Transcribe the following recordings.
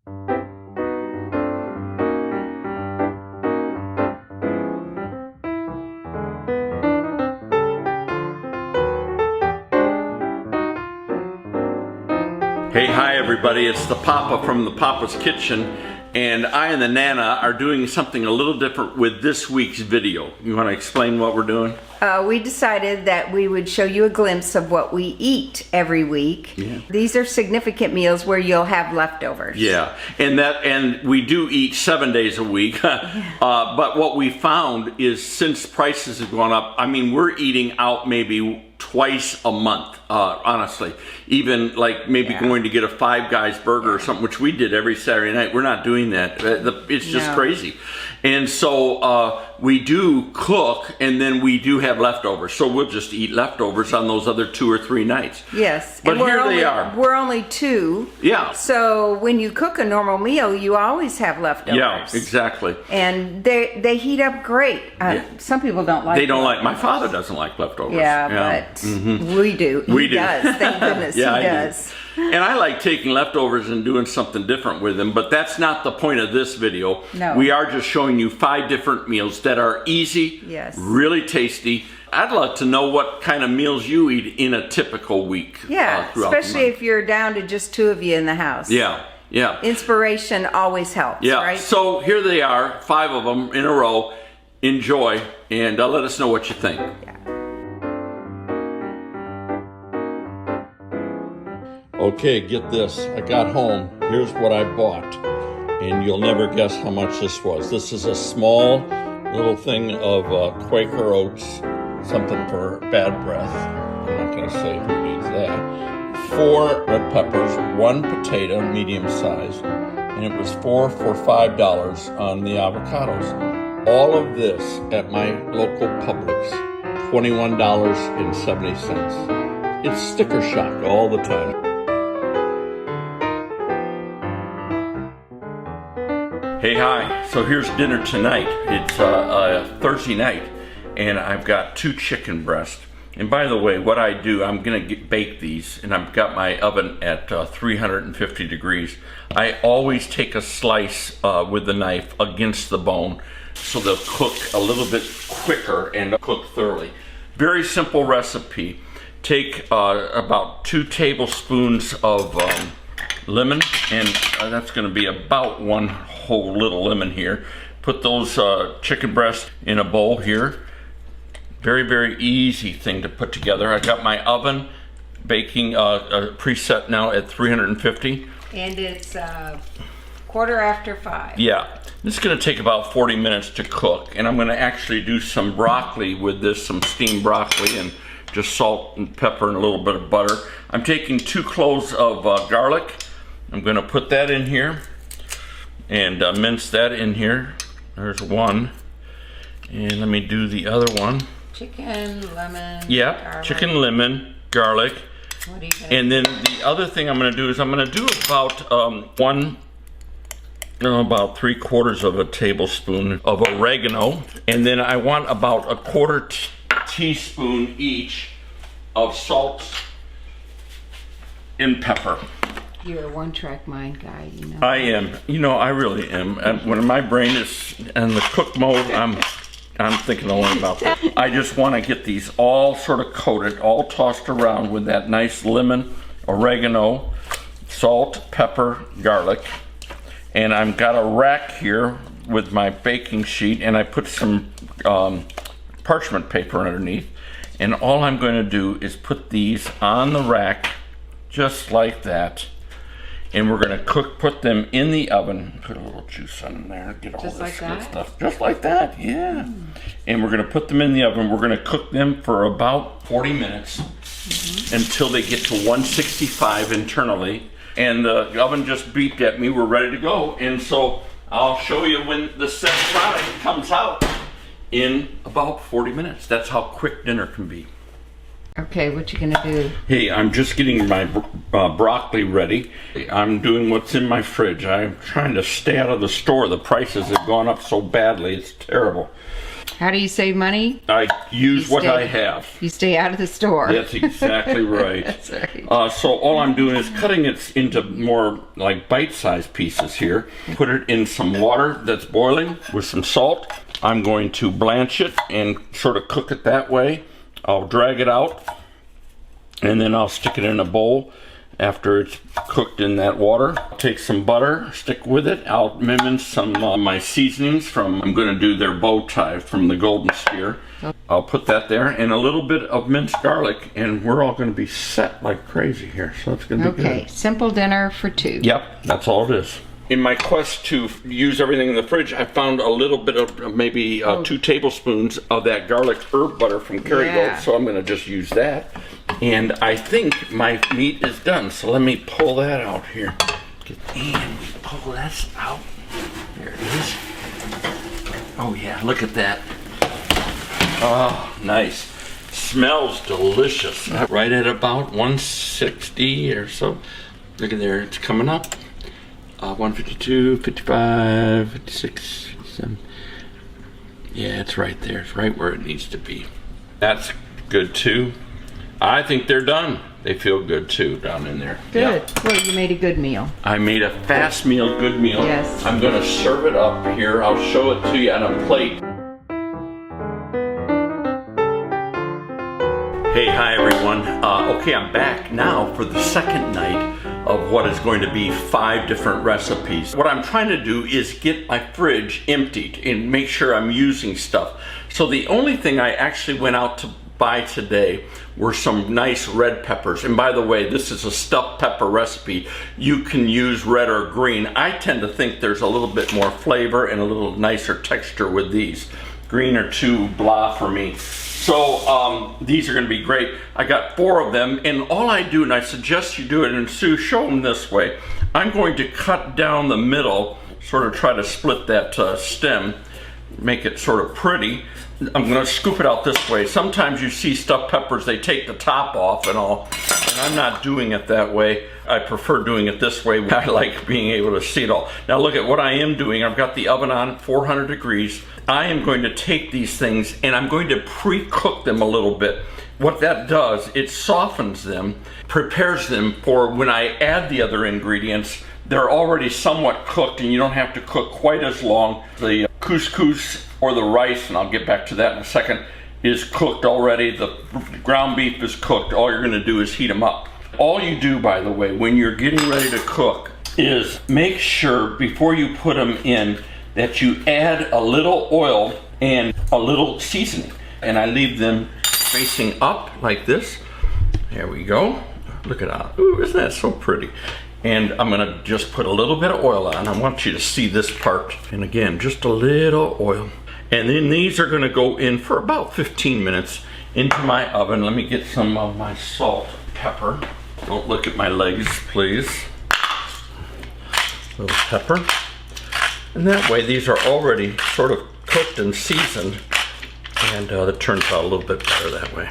Hey, hi everybody, it's the Papa from the Papa's Kitchen, and I and the Nana are doing something a little different with this week's video. You want to explain what we're doing? We decided that we would show you a glimpse of what we eat every week. Yeah. These are significant meals where you'll have leftovers. Yeah, and we do eat 7 days a week, but what we found is since prices have gone up, I mean, we're eating out maybe twice a month, honestly. Even like maybe going to get a Five Guys burger or something, which we did every Saturday night. We're not doing that. It's just crazy. And so we do cook, and then we do have leftovers. So we'll just eat leftovers on those other 2 or 3 nights. Yes. But here they are. We're only 2. Yeah. So when you cook a normal meal, you always have leftovers. Yeah, exactly. And they heat up great. Some people don't like them. They don't like, my father doesn't like leftovers. Yeah, but we do. He does. Thank goodness he does. And I like taking leftovers and doing something different with them, but that's not the point of this video. No. We are just showing you 5 different meals that are easy, really tasty. I'd love to know what kind of meals you eat in a typical week. Yeah, especially if you're down to just 2 of you in the house. Yeah, yeah. Inspiration always helps, right? So here they are, 5 of them in a row. Enjoy, and let us know what you think. Yeah. Okay, get this. I got home. Here's what I bought. And you'll never guess how much this was. This is a small little thing of Quaker Oats, something for bad breath. I'm not going to say who needs that. 4 red peppers, 1 potato, medium size, and it was 4 for $5 on the avocados. All of this at my local Publix, $21.70. It's sticker shock all the time. Hey, hi. So here's dinner tonight. It's Thursday night, and I've got 2 chicken breasts. And by the way, what I do, I'm going to bake these, and I've got my oven at 350 degrees. I always take a slice with the knife against the bone, so they'll cook a little bit quicker and cook thoroughly. Very simple recipe. Take about 2 tablespoons of lemon, and that's going to be about 1 whole little lemon here. Put those chicken breasts in a bowl here. Very, very easy thing to put together. I got my oven baking preset now at 350. And it's 5:15. Yeah, this is going to take about 40 minutes to cook, and I'm going to actually do some broccoli with this, some steamed broccoli, and just salt and pepper and a little bit of butter. I'm taking 2 cloves of garlic. I'm going to put that in here and mince that in here. There's 1. And let me do the other one. Chicken, lemon, garlic. Chicken, lemon, garlic. What are you gonna and then the other thing I'm going to do is I'm going to do about about 3/4 of a tablespoon of oregano. And then I want about a 1/4 teaspoon each of salt and pepper. You're a one-track mind guy, you know. I am. You know, I really am. And when my brain is in the cook mode, I'm thinking only about that. I just want to get these all sort of coated, all tossed around with that nice lemon, oregano, salt, pepper, garlic. And I've got a rack here with my baking sheet, and I put some parchment paper underneath. And all I'm going to do is put these on the rack, just like that. And we're going to put them in the oven. Put a little juice on there. Get all this good stuff. Just like that, yeah. And we're going to put them in the oven. We're going to cook them for about 40 minutes until they get to 165 internally. And the oven just beeped at me. We're ready to go. And so I'll show you when the set product comes out in about 40 minutes. That's how quick dinner can be. Okay, what you gonna do? Hey, I'm just getting my broccoli ready. I'm doing what's in my fridge. I'm trying to stay out of the store. The prices have gone up so badly, it's terrible. How do you save money? I use what I have. You stay out of the store. That's exactly right. That's right. So all I'm doing is cutting it into more like bite-sized pieces here. Put it in some water that's boiling with some salt. I'm going to blanch it and sort of cook it that way. I'll drag it out, and then I'll stick it in a bowl after it's cooked in that water. Take some butter, stick with it. I'll mimic some my seasonings from, I'm going to do their bow tie from the Golden Steer. I'll put that there, and a little bit of minced garlic, and we're all going to be set like crazy here. So it's going to be good. Okay, simple dinner for two. Yep, that's all it is. In my quest to use everything in the fridge, I found a little bit of maybe 2 tablespoons of that garlic herb butter from Kerrygold, so I'm going to just use that. And I think my meat is done, so let me pull that out here. And pull that out. There it is. Oh yeah, look at that. Oh, nice. Smells delicious. Right at about 160 or so. Look at there, it's coming up. 152, 55, 56, 57. Yeah, it's right there. It's right where it needs to be. That's good too. I think they're done. They feel good too down in there. Good. Yeah. Well, you made a good meal. I made a fast meal, good meal. Yes. I'm going to serve it up here. I'll show it to you on a plate. Hey, hi everyone. Okay, I'm back now for the second night of what is going to be 5 different recipes. What I'm trying to do is get my fridge emptied and make sure I'm using stuff. So the only thing I actually went out to buy today were some nice red peppers. And by the way, this is a stuffed pepper recipe. You can use red or green. I tend to think there's a little bit more flavor and a little nicer texture with these. Green are too blah for me. So these are going to be great. I got 4 of them, and all I do, and I suggest you do it, and Sue, show them this way. I'm going to cut down the middle, sort of try to split that stem, make it sort of pretty. I'm going to scoop it out this way. Sometimes you see stuffed peppers, they take the top off and all, and I'm not doing it that way. I prefer doing it this way. I like being able to see it all. Now look at what I am doing. I've got the oven on 400 degrees. I am going to take these things and I'm going to pre-cook them a little bit. What that does, it softens them, prepares them for when I add the other ingredients. They're already somewhat cooked and you don't have to cook quite as long. The couscous or the rice, and I'll get back to that in a second, is cooked already. The ground beef is cooked. All you're going to do is heat them up. All you do, by the way, when you're getting ready to cook is make sure before you put them in that you add a little oil and a little seasoning. And I leave them facing up like this. There we go. Look at that. Ooh, isn't that so pretty? And I'm gonna just put a little bit of oil on. I want you to see this part. And again, just a little oil. And then these are gonna go in for about 15 minutes into my oven. Let me get some of my salt, pepper. Don't look at my legs, please. A little pepper. And that way these are already sort of cooked and seasoned. And it turns out a little bit better that way.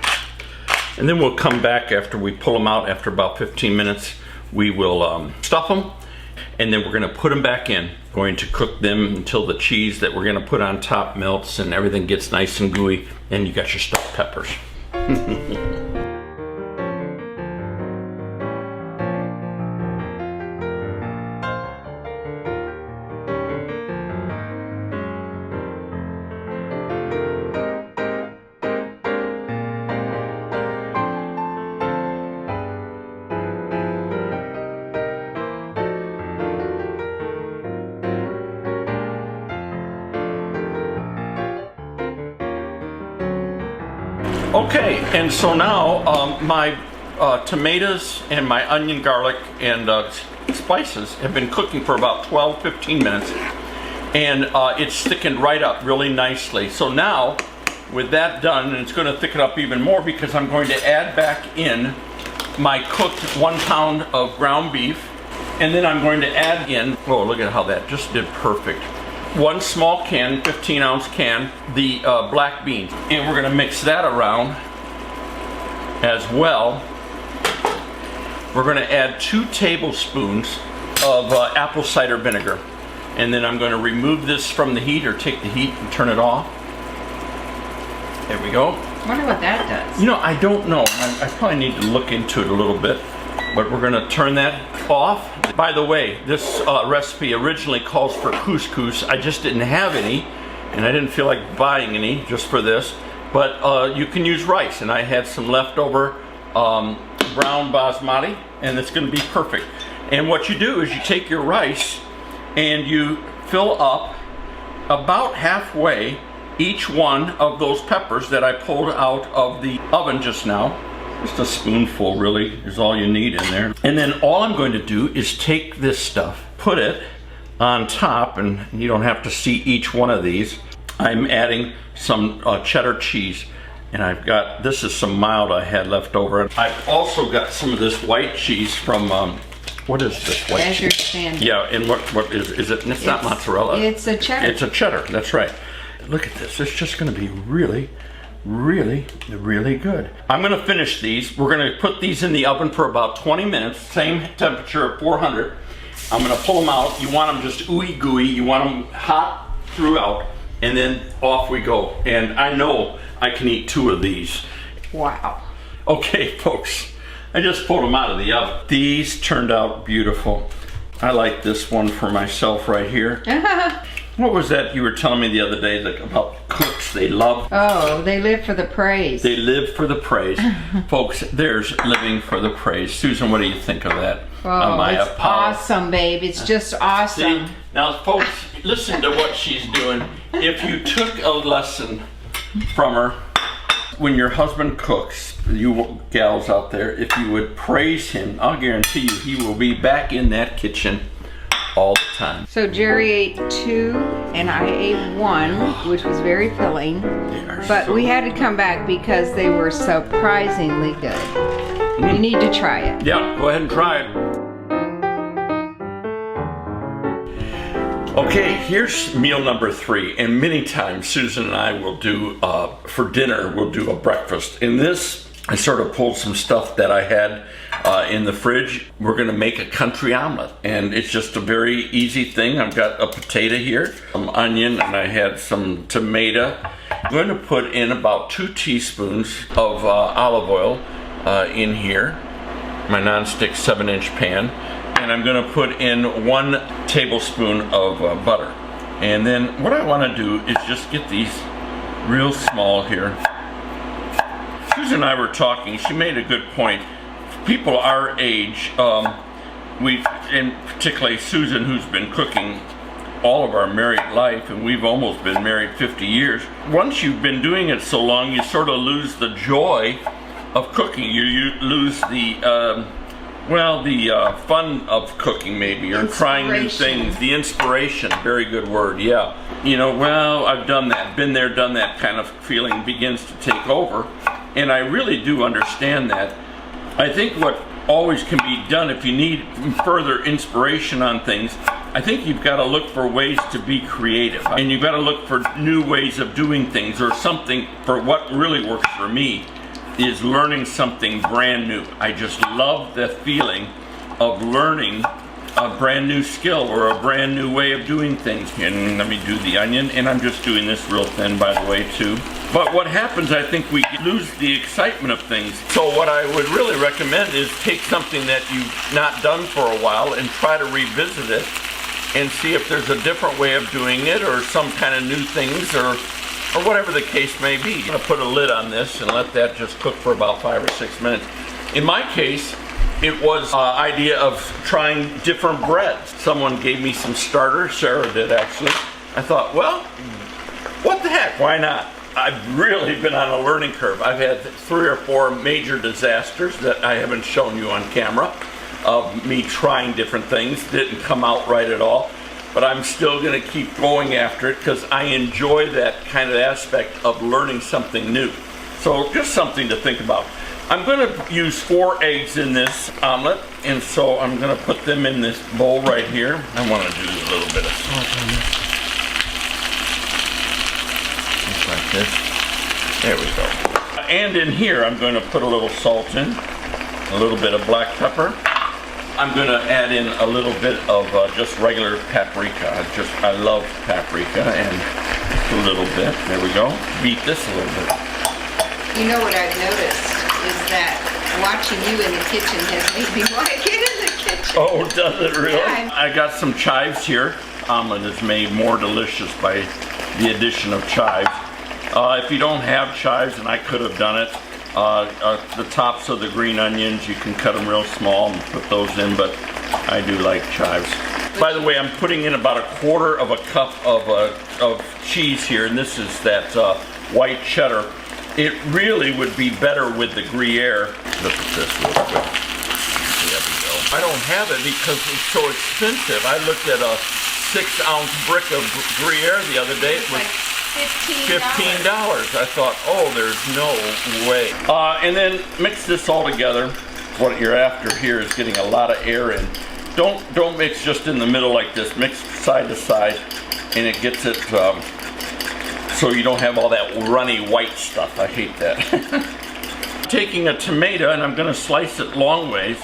And then we'll come back after we pull them out after about 15 minutes. We will stuff them, and then we're going to put them back in. Going to cook them until the cheese that we're going to put on top melts and everything gets nice and gooey, and you got your stuffed peppers. Okay, and so now my tomatoes and my onion, garlic, and spices have been cooking for about 12-15 minutes, and it's thickened right up really nicely. So now, with that done, and it's going to thicken up even more because I'm going to add back in my cooked 1 pound of ground beef, and then I'm going to add in, oh, look at how that just did perfect. 1 small can, 15-ounce can, the black beans. And we're going to mix that around as well. We're going to add 2 tablespoons of apple cider vinegar. And then I'm going to remove this from the heat, or take the heat and turn it off. There we go. I wonder what that does. You know, I don't know. I probably need to look into it a little bit, but we're gonna turn that off. By the way, this recipe originally calls for couscous. I just didn't have any, and I didn't feel like buying any just for this, but you can use rice, and I had some leftover brown basmati, and it's gonna be perfect. And what you do is you take your rice and you fill up about halfway each one of those peppers that I pulled out of the oven just now. Just a spoonful really is all you need in there. And then all I'm going to do is take this stuff, put it on top, and you don't have to see each one of these. I'm adding some cheddar cheese, and I've got, this is some mild I had left over. I've also got some of this white cheese from, what is this white As cheese? you're standing. Yeah, and what is it? It's not mozzarella. It's a cheddar. It's a cheddar, that's right. Look at this, it's just gonna be really, really, really good. I'm gonna finish these. We're gonna put these in the oven for about 20 minutes, same temperature of 400. I'm gonna pull them out. You want them just ooey gooey. You want them hot throughout, and then off we go. And I know I can eat 2 of these. Wow. Okay, folks, I just pulled them out of the oven. These turned out beautiful. I like this one for myself right here. What was that you were telling me the other day about cooks they love? Oh, they live for the praise. They live for the praise. Folks, there's living for the praise. Susan, what do you think of that? Oh, it's awesome, babe. It's just awesome. See? Now, folks, listen to what she's doing. If you took a lesson from her, when your husband cooks, you gals out there, if you would praise him, I'll guarantee you he will be back in that kitchen all the time. So Jerry ate 2 and I ate 1, which was very filling. But we had to come back because they were surprisingly good. You need to try it. Yeah, go ahead and try it. Okay, here's meal number 3, and many times Susan and I will do, for dinner, we'll do a breakfast. In this, I sort of pulled some stuff that I had in the fridge. We're gonna make a country omelet, and it's just a very easy thing. I've got a potato here, some onion, and I had some tomato. I'm going to put in about 2 teaspoons of olive oil in here, my nonstick 7-inch pan. And I'm going to put in 1 tablespoon of butter. And then what I want to do is just get these real small here. Susan and I were talking. She made a good point. People our age, and particularly Susan, who's been cooking all of our married life, and we've almost been married 50 years. Once you've been doing it so long, you sort of lose the joy of cooking. You lose the fun of cooking, maybe, or trying new things. The inspiration, very good word, yeah. You know, well, I've done that, been there, done that kind of feeling begins to take over. And I really do understand that. I think what always can be done if you need further inspiration on things, I think you've got to look for ways to be creative. And you've got to look for new ways of doing things, or something. For what really works for me is learning something brand new. I just love the feeling of learning a brand new skill or a brand new way of doing things. And let me do the onion, and I'm just doing this real thin, by the way, too. But what happens, I think we lose the excitement of things. So what I would really recommend is take something that you've not done for a while and try to revisit it and see if there's a different way of doing it, or some kind of new things, or whatever the case may be. I'm gonna put a lid on this and let that just cook for about 5 or 6 minutes. In my case, it was an idea of trying different breads. Someone gave me some starters, Sarah did actually. I thought, well, what the heck, why not? I've really been on a learning curve. I've had 3 or 4 major disasters that I haven't shown you on camera of me trying different things. Didn't come out right at all. But I'm still going to keep going after it because I enjoy that kind of aspect of learning something new. So just something to think about. I'm going to use 4 eggs in this omelet, and so I'm going to put them in this bowl right here. I want to do a little bit of salt on this. Just like this. There we go. And in here I'm going to put a little salt in, a little bit of black pepper. I'm going to add in a little bit of just regular paprika. I love paprika, and just a little bit. There we go. Beat this a little bit. You know what I've noticed is that watching you in the kitchen has made me want to get in the kitchen. Oh, does it really? Yeah. I got some chives here. Omelet is made more delicious by the addition of chives. If you don't have chives, and I could have done it, the tops of the green onions, you can cut them real small and put those in, but I do like chives. By the way, I'm putting in about 1/4 of a cup of cheese here, and this is that white cheddar. It really would be better with the Gruyere. Look at this real quick. There we go. I don't have it because it's so expensive. I looked at a 6-ounce brick of Gruyere the other day. It was $15. I thought, oh, there's no way. And then mix this all together. What you're after here is getting a lot of air in. Don't mix just in the middle like this. Mix side to side, and it gets it so you don't have all that runny white stuff. I hate that. Taking a tomato, and I'm going to slice it long ways,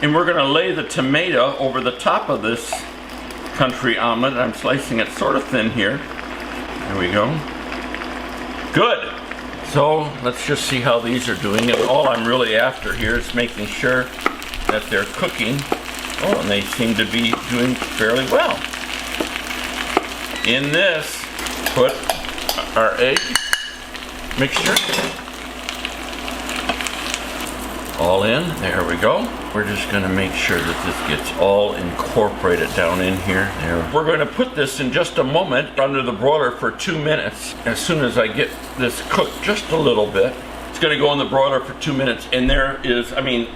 and we're going to lay the tomato over the top of this country omelet. I'm slicing it sort of thin here. There we go. Good. So let's just see how these are doing. And all I'm really after here is making sure that they're cooking. Oh, and they seem to be doing fairly well. In this, put our egg mixture. All in. There we go. We're just going to make sure that this gets all incorporated down in here. There. We're going to put this in just a moment under the broiler for 2 minutes. As soon as I get this cooked just a little bit, it's going to go in the broiler for 2 minutes. And there is, I mean,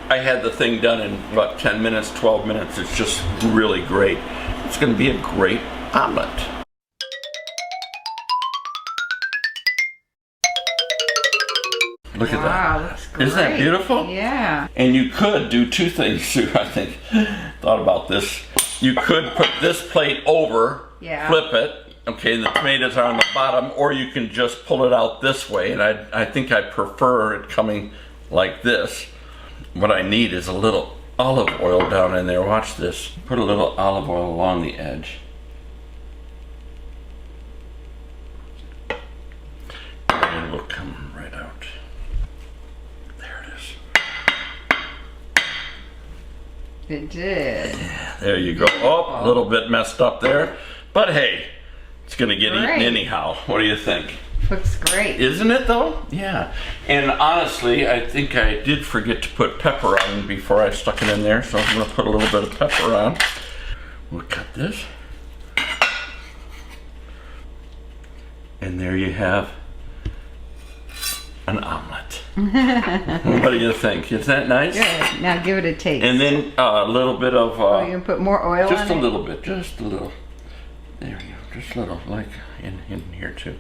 I had the thing done in about 10 minutes, 12 minutes. It's just really great. It's going to be a great omelet. Look at that. That's great. Isn't that beautiful? Yeah. And you could do 2 things too, I think. Thought about this. You could put this plate over, flip it, okay, the tomatoes are on the bottom, or you can just pull it out this way, and I think I prefer it coming like this. What I need is a little olive oil down in there. Watch this. Put a little olive oil along the edge. And it will come right out. There it is. It did. There you go. Oh, a little bit messed up there. But hey, it's going to get eaten anyhow. What do you think? Looks great. Isn't it though? Yeah. And honestly, I think I did forget to put pepper on before I stuck it in there. So I'm going to put a little bit of pepper on. We'll cut this. And there you have an omelet. What do you think? Is that nice? Good. Now give it a taste. And then a little bit of... oh, you can put more oil on it? Just a little bit. Just a little. There you go. Just a little. Like in here too.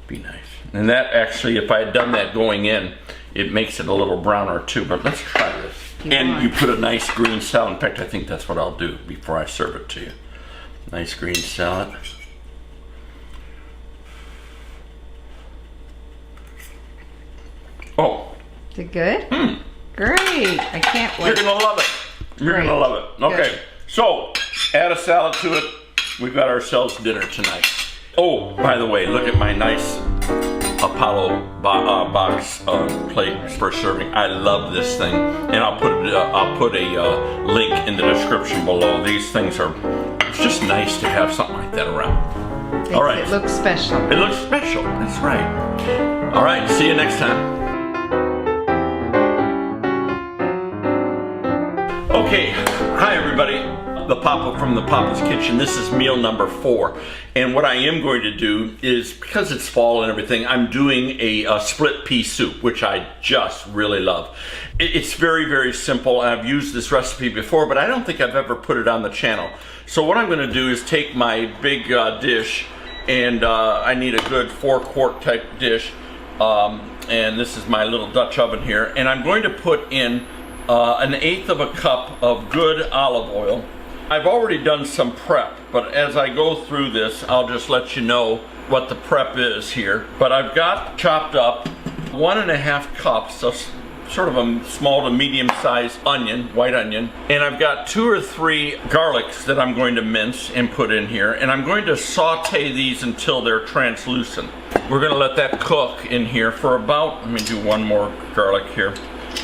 Be nice. And that actually, if I had done that going in, it makes it a little browner too. But let's try this. You put a nice green salad. In fact, I think that's what I'll do before I serve it to you. Nice green salad. Oh. Is it good? Great. I can't wait. You're going to love it. You're going to love it. Okay. Good. So, add a salad to it. We've got ourselves dinner tonight. Oh, by the way, look at my nice Apollo box plate for serving. I love this thing, and I'll put a link in the description below. These things are, it's just nice to have something like that around. All right. It looks special. It looks special. That's right. All right. See you next time. Okay. Hi, everybody. The Papa from the Papa's Kitchen. This is meal number 4. And what I am going to do is, because it's fall and everything, I'm doing a split pea soup, which I just really love. It's very, very simple. I've used this recipe before, but I don't think I've ever put it on the channel. So what I'm going to do is take my big dish, and I need a good 4-quart type dish. And this is my little Dutch oven here. And I'm going to put in 1/8 of a cup of good olive oil. I've already done some prep, but as I go through this, I'll just let you know what the prep is here. But I've got chopped up 1.5 cups of sort of a small to medium sized onion, white onion. And I've got 2 or 3 garlics that I'm going to mince and put in here. And I'm going to saute these until they're translucent. We're going to let that cook in here for about, let me do one more garlic here.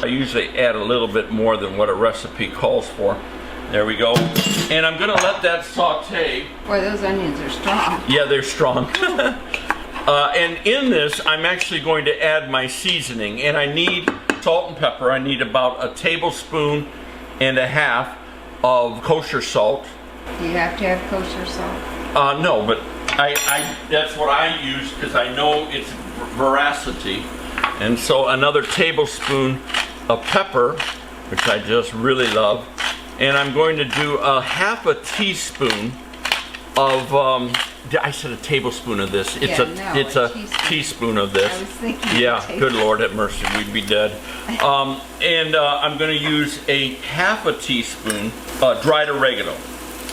I usually add a little bit more than what a recipe calls for. There we go. And I'm going to let that saute. Boy, those onions are strong. Yeah, they're strong. And in this, I'm actually going to add my seasoning. And I need salt and pepper. I need about 1.5 tablespoons of kosher salt. Do you have to have kosher salt? No, but that's what I use because I know its veracity. And so another tablespoon of pepper, which I just really love. And I'm going to do 1/2 teaspoon of, I said a tablespoon of this. It's a teaspoon of this. I was thinking yeah, good Lord have mercy, we'd be dead. And I'm going to use 1/2 teaspoon dried oregano.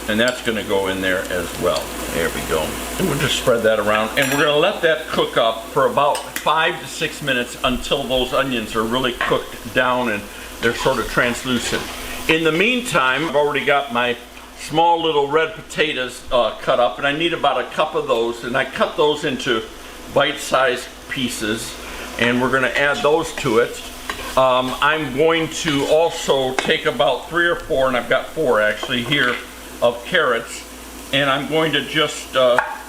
And that's going to go in there as well. There we go. And we'll just spread that around. And we're going to let that cook up for about 5 to 6 minutes until those onions are really cooked down and they're sort of translucent. In the meantime, I've already got my small little red potatoes cut up, and I need about 1 cup of those. And I cut those into bite-sized pieces, and we're going to add those to it. I'm going to also take about 3 or 4, and I've got 4 actually here, of carrots, and I'm going to just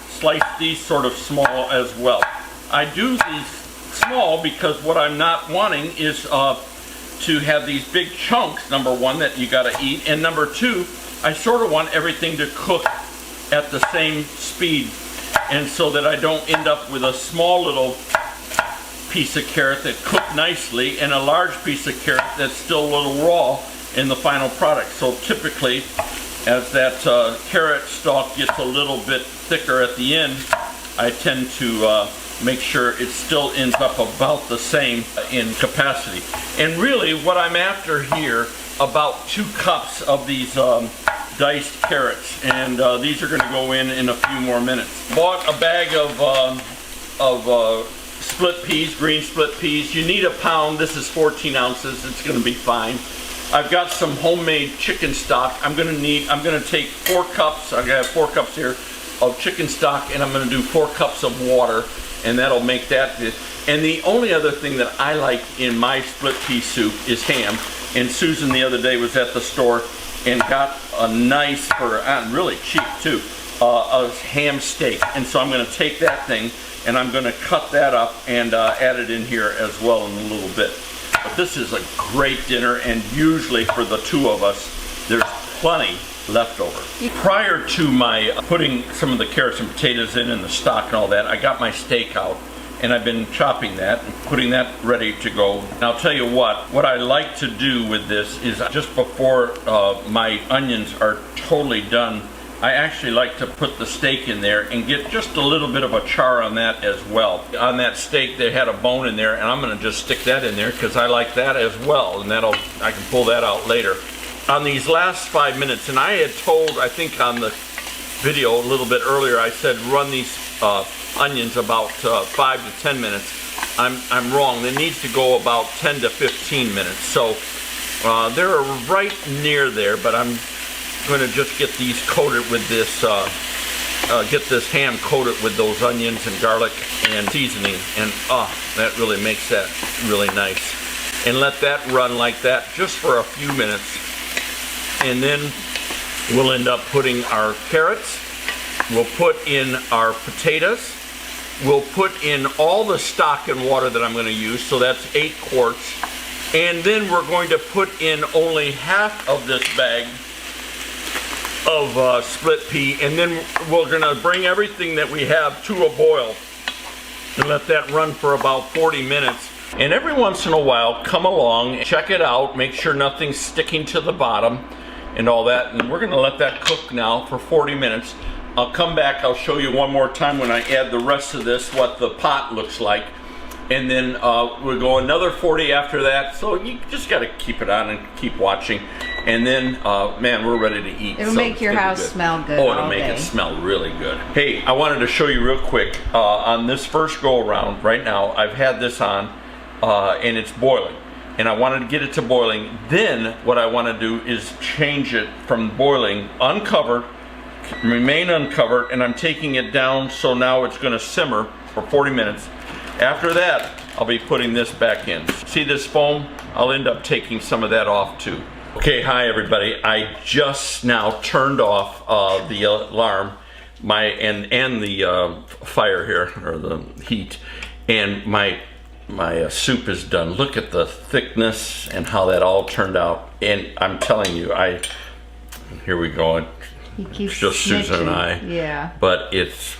slice these sort of small as well. I do these small because what I'm not wanting is to have these big chunks, number one, that you gotta eat, and number two, I sort of want everything to cook at the same speed, and so that I don't end up with a small little piece of carrot that cooked nicely and a large piece of carrot that's still a little raw in the final product. So typically, as that carrot stalk gets a little bit thicker at the end, I tend to make sure it still ends up about the same in capacity. And really what I'm after here, about 2 cups of these diced carrots, and these are going to go in a few more minutes. Bought a bag of split peas, green split peas. You need 1 pound. This is 14 ounces. It's going to be fine. I've got some homemade chicken stock. I'm going to take 4 cups. I have 4 cups here of chicken stock, and I'm going to do 4 cups of water, and that'll make that good. And the only other thing that I like in my split pea soup is ham. And Susan the other day was at the store and got a nice, really cheap too, a ham steak. And so I'm going to take that thing and I'm going to cut that up and add it in here as well in a little bit. But this is a great dinner, and usually for the 2 of us, there's plenty left over. Prior to my putting some of the carrots and potatoes in and the stock and all that, I got my steak out, and I've been chopping that and putting that ready to go. And I'll tell you what I like to do with this is just before my onions are totally done, I actually like to put the steak in there and get just a little bit of a char on that as well. On that steak, they had a bone in there, and I'm going to just stick that in there because I like that as well, and I can pull that out later. On these last 5 minutes, and I had told, I think on the video a little bit earlier, I said run these onions about 5 to 10 minutes. I'm wrong. They need to go about 10 to 15 minutes. So they're right near there, but I'm going to just get these coated with this, get this ham coated with those onions and garlic and seasoning, and that really makes that really nice. And let that run like that just for a few minutes. And then we'll end up putting our carrots, we'll put in our potatoes, we'll put in all the stock and water that I'm going to use, so that's 8 quarts. And then we're going to put in only half of this bag of split pea, and then we're going to bring everything that we have to a boil and let that run for about 40 minutes. And every once in a while, come along, check it out, make sure nothing's sticking to the bottom and all that. And we're going to let that cook now for 40 minutes. I'll come back, I'll show you one more time when I add the rest of this, what the pot looks like. And then we'll go another 40 after that. So you just got to keep it on and keep watching. And then, man, we're ready to eat. It'll make your house smell good. Oh, it'll make it smell really good. Hey, I wanted to show you real quick on this first go around right now. I've had this on and it's boiling. and I wanted to get it to boiling. Then what I want to do is change it from boiling uncovered, remain uncovered, and I'm taking it down so now it's going to simmer for 40 minutes. After that, I'll be putting this back in. See this foam? I'll end up taking some of that off too. Okay, hi everybody. I just now turned off the alarm, and the fire here, or the heat, and my soup is done. Look at the thickness and how that all turned out. And I'm telling you, here we go. It's just Susan and I. Yeah. But it's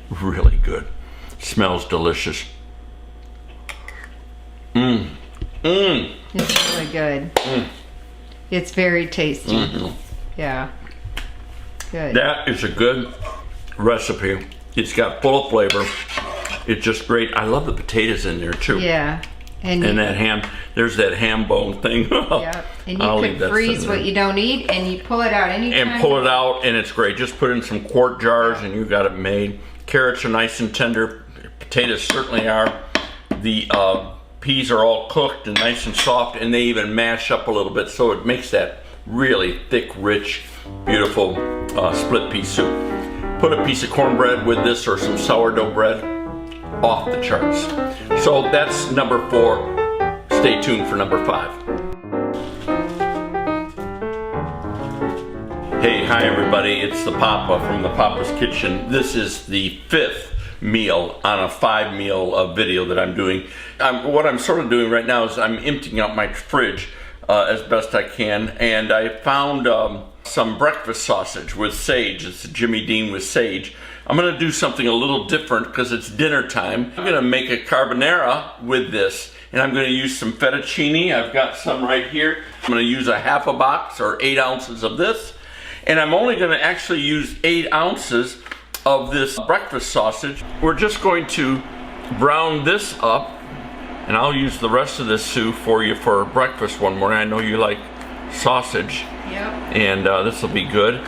really good. Smells delicious. It's really good. It's very tasty. Yeah. Good. That is a good recipe. It's got full of flavor. It's just great. I love the potatoes in there too. Yeah. And that ham, there's that ham bone thing. Yeah. And you can freeze what you don't eat, and you pull it out anytime. And pull it out, and it's great. Just put it in some quart jars, and you got it made. Carrots are nice and tender. Potatoes certainly are. The peas are all cooked and nice and soft, and they even mash up a little bit, so it makes that really thick, rich, beautiful split pea soup. Put a piece of cornbread with this or some sourdough bread. Off the charts. So that's number 4. Stay tuned for number 5. Hey, hi everybody. It's the Papa from the Papa's Kitchen. This is the 5th meal on a 5-meal video that I'm doing. What I'm sort of doing right now is I'm emptying out my fridge as best I can, and I found some breakfast sausage with sage. It's Jimmy Dean with sage. I'm going to do something a little different because it's dinner time. I'm going to make a carbonara with this, and I'm going to use some fettuccine. I've got some right here. I'm going to use a half a box or 8 ounces of this, and I'm only going to actually use 8 ounces of this breakfast sausage. We're just going to brown this up, and I'll use the rest of this soup for you for breakfast one morning. I know you like sausage. Yep. And this will be good.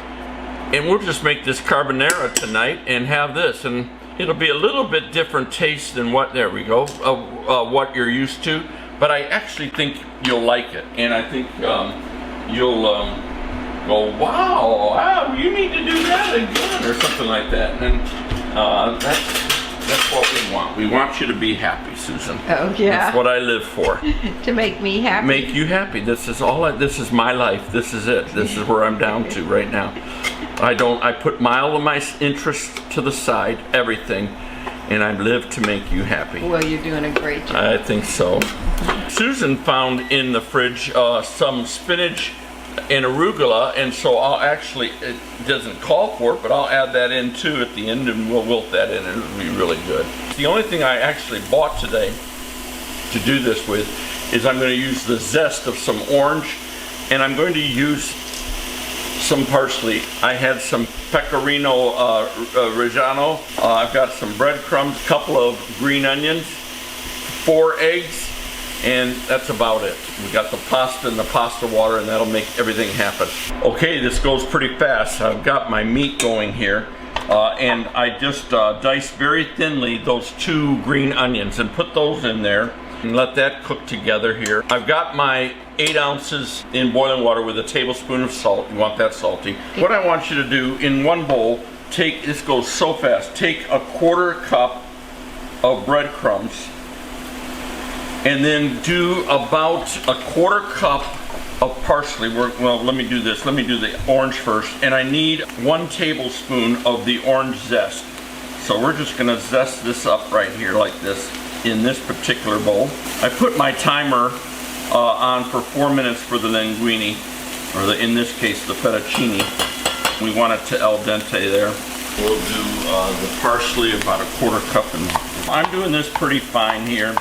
And we'll just make this carbonara tonight and have this, and it'll be a little bit different taste than what, there we go, what you're used to, but I actually think you'll like it, and I think you'll go, wow, you need to do that again, or something like that. And that's what we want. We want you to be happy, Susan. Oh yeah. That's what I live for. To make me happy. Make you happy. This is this is my life. This is it. This is where I'm down to right now. I put all of my interests to the side, everything, and I live to make you happy. Well, you're doing a great job. I think so. Susan found in the fridge some spinach and arugula, and so it doesn't call for it, but I'll add that in too at the end, and we'll wilt that in, and it'll be really good. The only thing I actually bought today to do this with is I'm going to use the zest of some orange, and I'm going to use some parsley. I had some pecorino reggiano. I've got some breadcrumbs, a couple of green onions, 4 eggs, and that's about it. We got the pasta and the pasta water, and that'll make everything happen. Okay, this goes pretty fast. I've got my meat going here, and I just diced very thinly those 2 green onions and put those in there and let that cook together here. I've got my 8 ounces in boiling water with a tablespoon of salt. You want that salty. What I want you to do in one bowl, this goes so fast, take a 1/4 cup of breadcrumbs, and then do about a 1/4 cup of parsley. Well, let me do this. Let me do the orange first. And I need 1 tablespoon of the orange zest. So we're just gonna zest this up right here like this in this particular bowl. I put my timer on for 4 minutes for the linguine, or in this case, the fettuccine. We want it to al dente there. We'll do the parsley, about a 1/4 cup. And I'm doing this pretty fine here.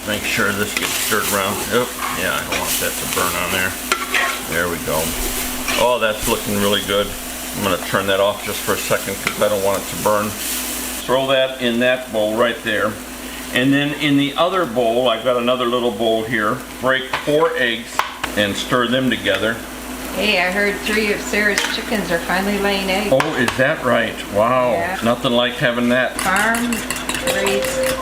Make sure this gets stirred around. Oh, yeah, I don't want that to burn on there. There we go. Oh, that's looking really good. I'm gonna turn that off just for a second because I don't want it to burn. Throw that in that bowl right there. And then in the other bowl, I've got another little bowl here. Break 4 eggs and stir them together. Hey, I heard 3 of Sarah's chickens are finally laying eggs. Oh, is that right? Wow. Yeah. Nothing like having that. Farm raised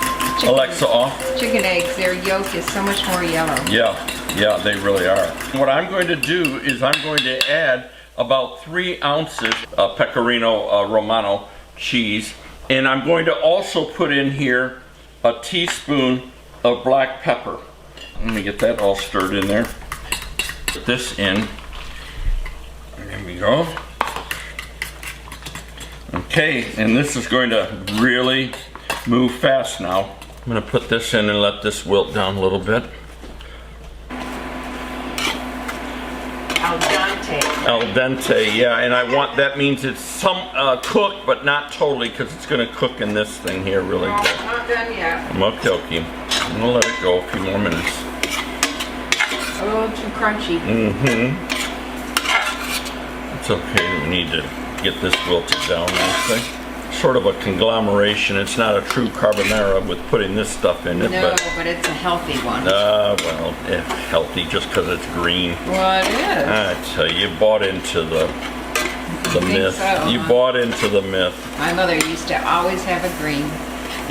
Alexa off. Chicken eggs, their yolk is so much more yellow. Yeah, they really are. What I'm going to do is I'm going to add about 3 ounces of Pecorino Romano cheese, and I'm going to also put in here a teaspoon of black pepper. Let me get that all stirred in there. Put this in. There we go. Okay, and this is going to really move fast now. I'm going to put this in and let this wilt down a little bit. Al dente. Al dente, yeah, and that means it's some cooked, but not totally, because it's going to cook in this thing here really No, good. not done yet. Okay. I'm going to let it go a few more minutes. A little too crunchy. It's okay, we need to get this wilted down nicely. Sort of a conglomeration. It's not a true carbonara with putting this stuff in it, No, but it's a healthy one. well, healthy just because it's green. Well, it is. I tell you, you bought into the myth. So, You bought into the myth. My mother used to always have a green.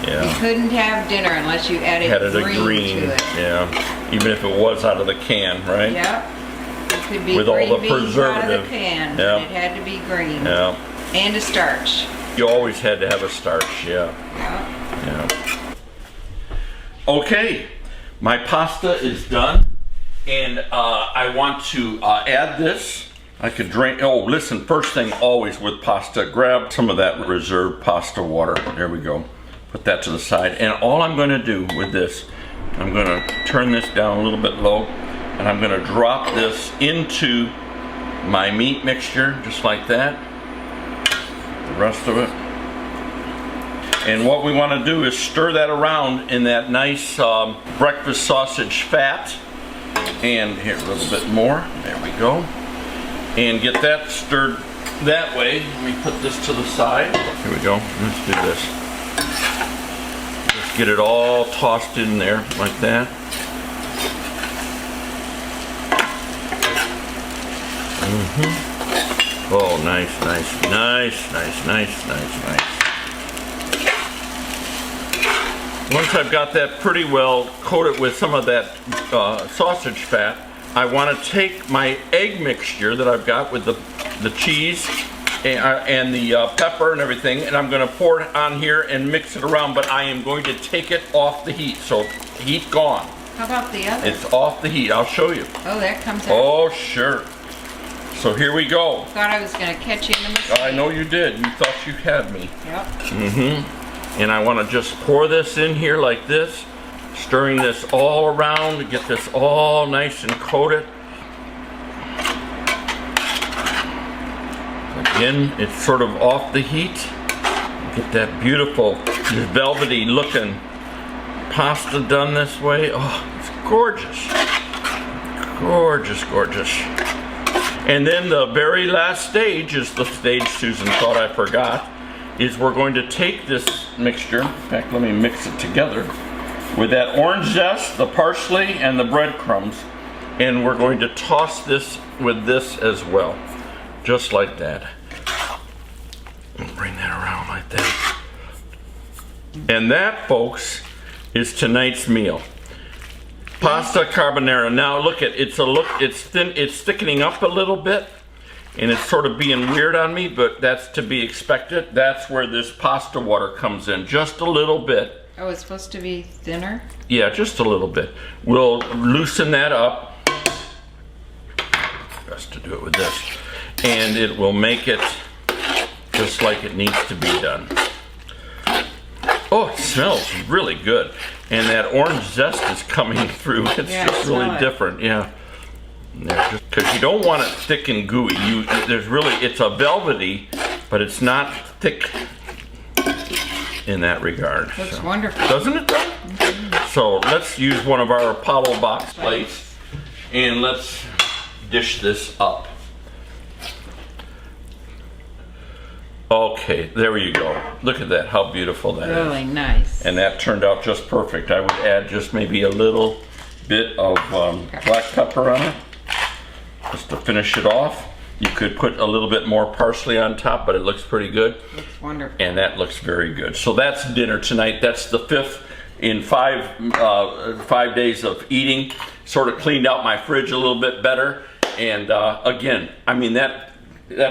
Yeah. You couldn't have dinner unless you added green to it. Yeah. Even if it was out of the can, right? Yep. It could be With all green the beans out of preservative. the can, Yeah. but it had to be green. Yeah. And a starch. You always had to have a starch, yeah. Yep. Yeah. Okay, my pasta is done, and I want to add this. I could drink. Oh, listen, first thing always with pasta, grab some of that reserved pasta water. There we go. Put that to the side. And all I'm going to do with this, I'm going to turn this down a little bit low, and I'm going to drop this into my meat mixture, just like that. The rest of it. And what we want to do is stir that around in that nice breakfast sausage fat. And here, a little bit more. There we go. And get that stirred that way. Let me put this to the side. Here we go. Let's do this. Just get it all tossed in there like that. Oh, nice. Once I've got that pretty well coated with some of that sausage fat, I want to take my egg mixture that I've got with the cheese and the pepper and everything, and I'm going to pour it on here and mix it around, but I am going to take it off the heat. So heat gone. How about the other? It's off the heat. I'll show you. Oh, that comes out. Oh, sure. So here we go. Thought I was going to catch you in the mistake. I know you did. You thought you had me. Yep. And I want to just pour this in here like this, stirring this all around to get this all nice and coated. Again, it's sort of off the heat. Get that beautiful, velvety looking pasta done this way. Oh, it's gorgeous. Gorgeous. And then the very last stage is the stage Susan thought I forgot, is we're going to take this mixture, in fact let me mix it together, with that orange zest, the parsley, and the breadcrumbs, and we're going to toss this with this as well, just like that. Bring that around like that. And that, folks, is tonight's meal. Pasta carbonara. Now look at it's thin, it's thickening up a little bit, and it's sort of being weird on me, but that's to be expected. That's where this pasta water comes in, just a little bit. Oh, it's supposed to be thinner? Yeah, just a little bit. We'll loosen that up. Best to do it with this. And it will make it just like it needs to be done. Oh, it smells really good. And that orange zest is coming through. It's just really different, yeah. Because you don't want it thick and gooey. It's a velvety, but it's not thick in that regard. Looks wonderful. Doesn't it though? Mm-hmm. So let's use one of our Apollo box plates and let's dish this up. Okay, there you go. Look at that, how beautiful that is. Really nice. And that turned out just perfect. I would add just maybe a little bit of black pepper on it, just to finish it off. You could put a little bit more parsley on top, but it looks pretty good. Looks wonderful. And that looks very good. So that's dinner tonight. That's the 5th in 5 days of eating. Sort of cleaned out my fridge a little bit better. And again, I mean, that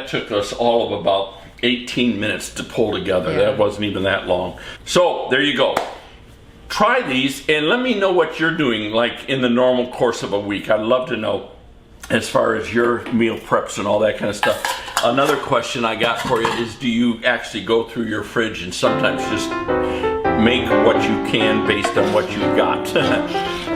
took us all of about 18 minutes to pull together. Yeah. That wasn't even that long. So there you go. Try these and let me know what you're doing like in the normal course of a week. I'd love to know as far as your meal preps and all that kind of stuff. Another question I got for you is, do you actually go through your fridge and sometimes just make what you can based on what you've got?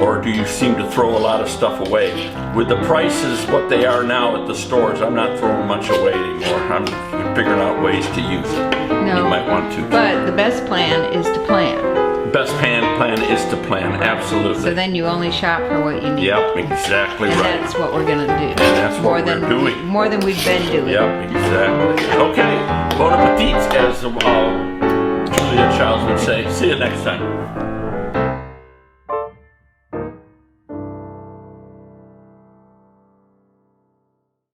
Or do you seem to throw a lot of stuff away? With the prices what they are now at the stores, I'm not throwing much away anymore. I'm figuring out ways to use it. No, you might want to. But the best plan is to plan. Best plan is to plan, absolutely. So then you only shop for what you need. Yep, exactly And right. that's what we're gonna do. And that's what we're doing. More than we've been doing. Yep, exactly. Okay, bon appetit, as Julia Childs would say. See you next time.